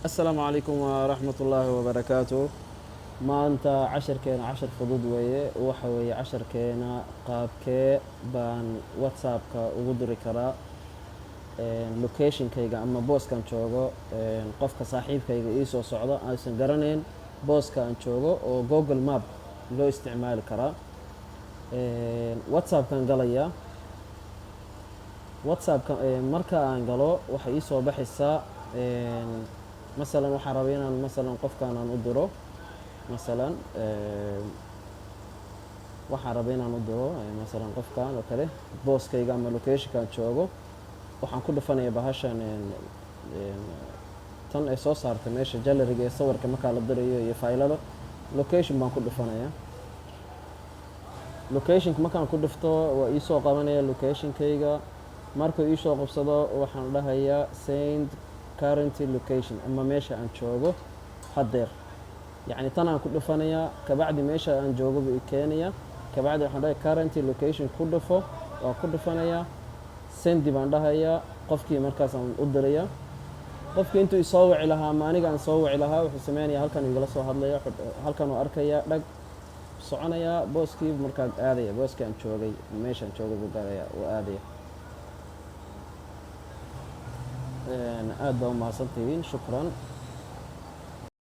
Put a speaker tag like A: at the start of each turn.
A: السلام عليكم ورحمة الله وبركاته. maanta casharkeena cashar fudud weeye waxa weeye casharkeena qaabkee baan whatsappka ugu diri karaa locationkayga ama booskaan joogo qofka saaxiibkayga ii soo socdo aysan garanayn booska aan joogo oo google map loo isticmaali karaa. whatsappkaan galayaa. whatsappka marka aan galo waxay ii soo baxaysaa masalan waxaan rabaa inaan masalan qofkaan aan u diro masalan waxaan rabaa inaan u diro masalan qofkan oo kale booskayga ama locationkaan joogo waxaan ku dhufanayaa bahashan tan ay soo saartay meesha galleryga ee sawirka markaa la dirayo iyo faylada location baan ku dhufanayaa. locationka markaan ku dhufto waa ii soo qabanaya locationkayga. markuu ii soo qabsado waxaan dhahayaa send current location ama meesha aan joogo haddeer, yacni tan aan ku dhufanayaa kabacdi meesha aan joogo buu i keenayaa. kabacdi waxaan dhahay current location ku dhufo, waa ku dhufanayaa sendi baan dhahayaa. qofkii markaas aan u dirayaa. qofkii intuu isoo wici lahaa ama aniga aan soo wici lahaa wuxuu sameynayaa halkan igala soo hadlaya, halkan uu arkayaa dhag soconayaa booskii markaa aadaya booskii aan joogay meeshaan joogay buu galaya uu aadaya. aad baa u mahadsantihiin, shukran.